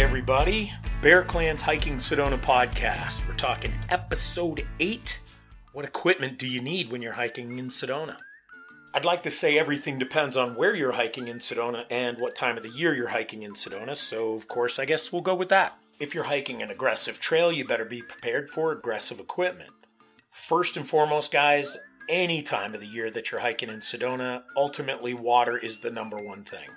everybody. Bear Clan's Hiking Sedona podcast. We're talking episode 8. What equipment do you need when you're hiking in Sedona? I'd like to say everything depends on where you're hiking in Sedona and what time of the year you're hiking in Sedona, so of course I guess we'll go with that. If you're hiking an aggressive trail, you better be prepared for aggressive equipment. First and foremost, guys, any time of the year that you're hiking in Sedona, ultimately water is the number one thing.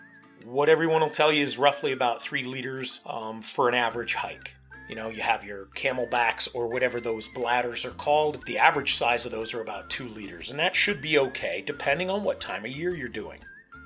What everyone will tell you is roughly about 3 liters for an average hike. You know, you have your camelbacks or whatever those bladders are called. The average size of those are about 2 liters, and that should be okay depending on what time of year you're doing.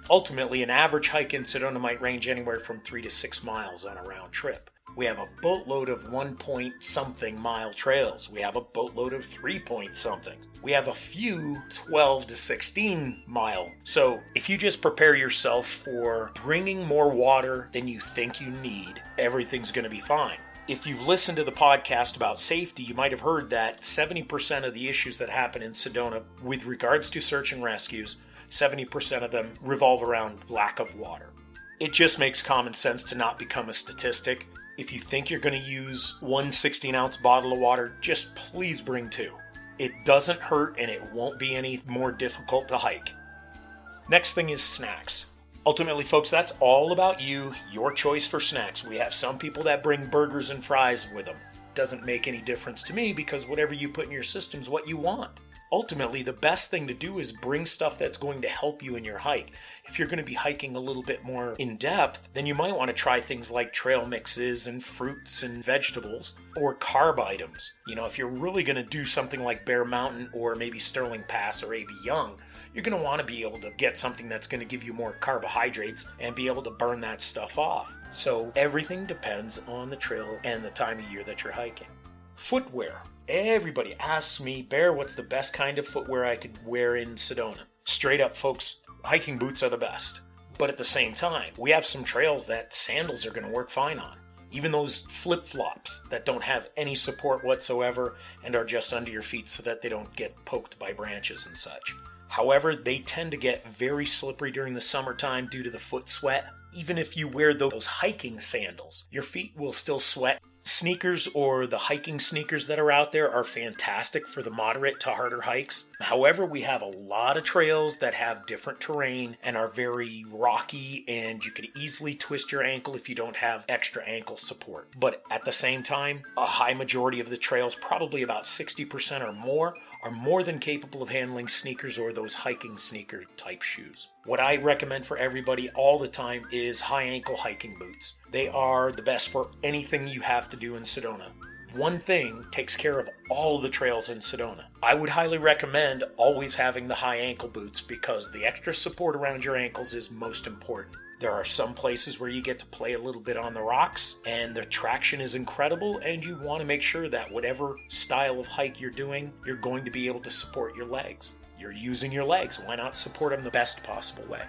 Ultimately, an average hike in Sedona might range anywhere from 3 to 6 miles on a round trip. We have a boatload of 1-point-something mile trails. We have a boatload of 3-point-something. We have a few 12 to 16 mile. So if you just prepare yourself for bringing more water than you think you need, everything's going to be fine. If you've listened to the podcast about safety, you might have heard that 70% of the issues that happen in Sedona with regards to search and rescues, 70% of them revolve around lack of water. It just makes common sense to not become a statistic. If you think you're going to use one 16-ounce bottle of water, just please bring 2. It doesn't hurt and it won't be any more difficult to hike. Next thing is snacks. Ultimately, folks, that's all about you, your choice for snacks. We have some people that bring burgers and fries with them. Doesn't make any difference to me because whatever you put in your system is what you want. Ultimately, the best thing to do is bring stuff that's going to help you in your hike. If you're going to be hiking a little bit more in depth, then you might want to try things like trail mixes and fruits and vegetables or carb items. You know, if you're really going to do something like Bear Mountain or maybe Sterling Pass or A.B. Young, you're going to want to be able to get something that's going to give you more carbohydrates and be able to burn that stuff off. So everything depends on the trail and the time of year that you're hiking. Footwear. Everybody asks me, Bear, what's the best kind of footwear I could wear in Sedona? Straight up, folks, hiking boots are the best. But at the same time, we have some trails that sandals are going to work fine on. Even those flip-flops that don't have any support whatsoever and are just under your feet so that they don't get poked by branches and such. However, they tend to get very slippery during the summertime due to the foot sweat. Even if you wear those hiking sandals, your feet will still sweat. Sneakers or the hiking sneakers that are out there are fantastic for the moderate to harder hikes. However, we have a lot of trails that have different terrain and are very rocky, and you could easily twist your ankle if you don't have extra ankle support. But at the same time, a high majority of the trails, probably about 60% or more, are more than capable of handling sneakers or those hiking sneaker type shoes. What I recommend for everybody all the time is high ankle hiking boots. They are the best for anything you have to do in Sedona. One thing takes care of all of the trails in Sedona. I would highly recommend always having the high ankle boots because the extra support around your ankles is most important. There are some places where you get to play a little bit on the rocks and the traction is incredible, and you want to make sure that whatever style of hike you're doing, you're going to be able to support your legs. You're using your legs. Why not support them the best possible way?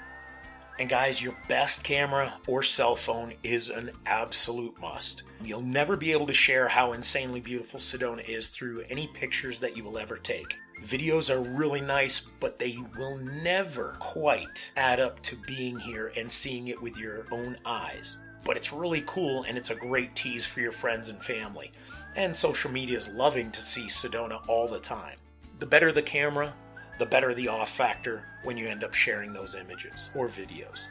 And guys, your best camera or cell phone is an absolute must. You'll never be able to share how insanely beautiful Sedona is through any pictures that you will ever take. Videos are really nice, but they will never quite add up to being here and seeing it with your own eyes. But it's really cool, and it's a great tease for your friends and family. And social media is loving to see Sedona all the time. The better the camera, the better the off factor when you end up sharing those images or videos.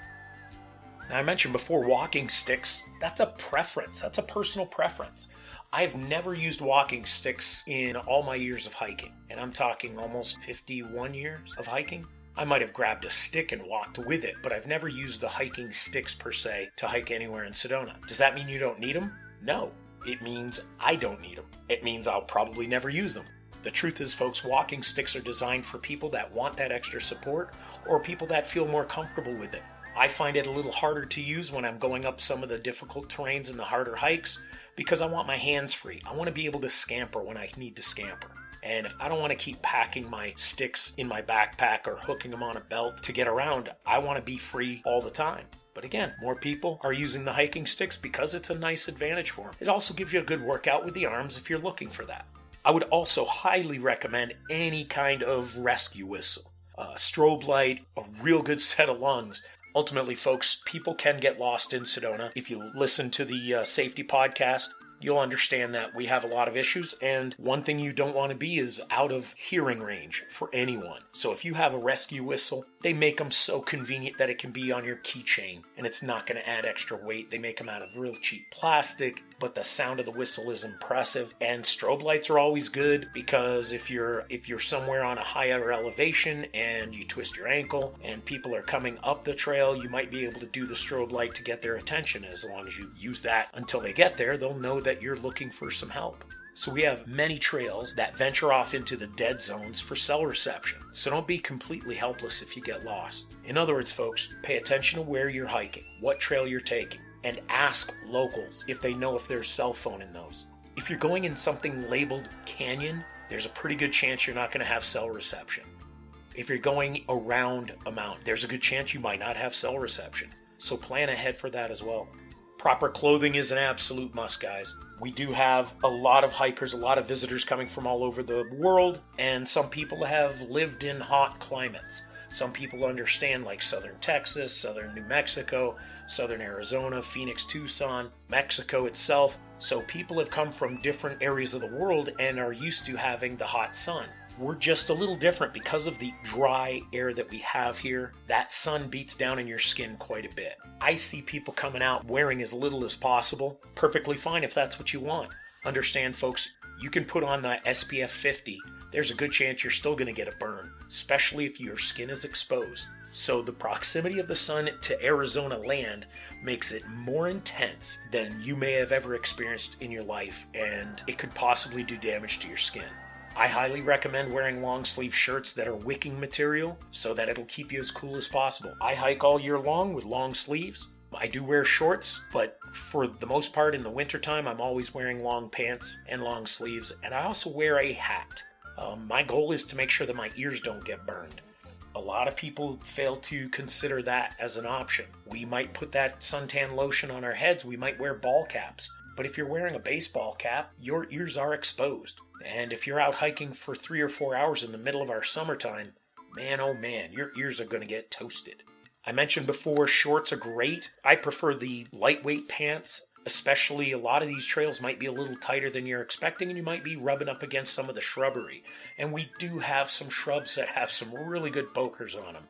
Now, I mentioned before, walking sticks, that's a preference. That's a personal preference. I've never used walking sticks in all my years of hiking, and I'm talking almost 51 years of hiking. I might have grabbed a stick and walked with it, but I've never used the hiking sticks per se to hike anywhere in Sedona. Does that mean you don't need them? No. It means I don't need them. It means I'll probably never use them. The truth is, folks, walking sticks are designed for people that want that extra support or people that feel more comfortable with it. I find it a little harder to use when I'm going up some of the difficult terrains and the harder hikes because I want my hands free. I want to be able to scamper when I need to scamper. And if I don't want to keep packing my sticks in my backpack or hooking them on a belt to get around, I want to be free all the time. But again, more people are using the hiking sticks because it's a nice advantage for them. It also gives you a good workout with the arms if you're looking for that. I would also highly recommend any kind of rescue whistle. A strobe light, a real good set of lungs. Ultimately, folks, people can get lost in Sedona. If you listen to the safety podcast, you'll understand that we have a lot of issues, and one thing you don't want to be is out of hearing range for anyone. So if you have a rescue whistle, they make them so convenient that it can be on your keychain, and it's not going to add extra weight. They make them out of real cheap plastic, but the sound of the whistle is impressive. And strobe lights are always good, because if you're somewhere on a higher elevation and you twist your ankle and people are coming up the trail, you might be able to do the strobe light to get their attention. As long as you use that until they get there, they'll know that you're looking for some help. So we have many trails that venture off into the dead zones for cell reception. So don't be completely helpless if you get lost. In other words, folks, pay attention to where you're hiking, what trail you're taking, and ask locals if they know if there's cell phone in those. If you're going in something labeled canyon, there's a pretty good chance you're not going to have cell reception. If you're going around a mountain, there's a good chance you might not have cell reception. So plan ahead for that as well. Proper clothing is an absolute must, guys. We do have a lot of hikers, a lot of visitors coming from all over the world, and some people have lived in hot climates. Some people understand, like southern Texas, southern New Mexico, southern Arizona, Phoenix, Tucson, Mexico itself. So people have come from different areas of the world and are used to having the hot sun. We're just a little different because of the dry air that we have here. That sun beats down in your skin quite a bit. I see people coming out wearing as little as possible. Perfectly fine if that's what you want. Understand, folks, you can put on the SPF 50. There's a good chance you're still going to get a burn, especially if your skin is exposed. So the proximity of the sun to Arizona land makes it more intense than you may have ever experienced in your life, and it could possibly do damage to your skin. I highly recommend wearing long sleeve shirts that are wicking material so that it'll keep you as cool as possible. I hike all year long with long sleeves. I do wear shorts, but for the most part in the wintertime, I'm always wearing long pants and long sleeves, and I also wear a hat. My goal is to make sure that my ears don't get burned. A lot of people fail to consider that as an option. We might put that suntan lotion on our heads, we might wear ball caps, but if you're wearing a baseball cap, your ears are exposed. And if you're out hiking for 3 or 4 hours in the middle of our summertime, man oh man, your ears are going to get toasted. I mentioned before, shorts are great. I prefer the lightweight pants, especially a lot of these trails might be a little tighter than you're expecting, and you might be rubbing up against some of the shrubbery. And we do have some shrubs that have some really good pokers on them.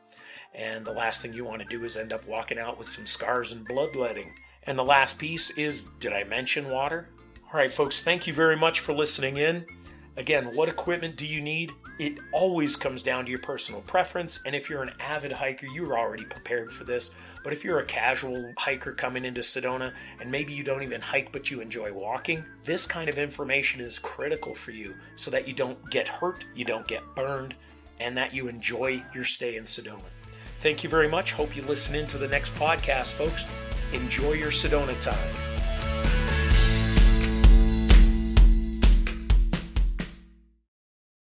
And the last thing you want to do is end up walking out with some scars and bloodletting. And the last piece is, did I mention water? All right, folks, thank you very much for listening in. Again, what equipment do you need? It always comes down to your personal preference, and if you're an avid hiker, you're already prepared for this. But if you're a casual hiker coming into Sedona, and maybe you don't even hike but you enjoy walking, this kind of information is critical for you so that you don't get hurt, you don't get burned, and that you enjoy your stay in Sedona. Thank you very much. Hope you listen in to the next podcast, folks. Enjoy your Sedona time.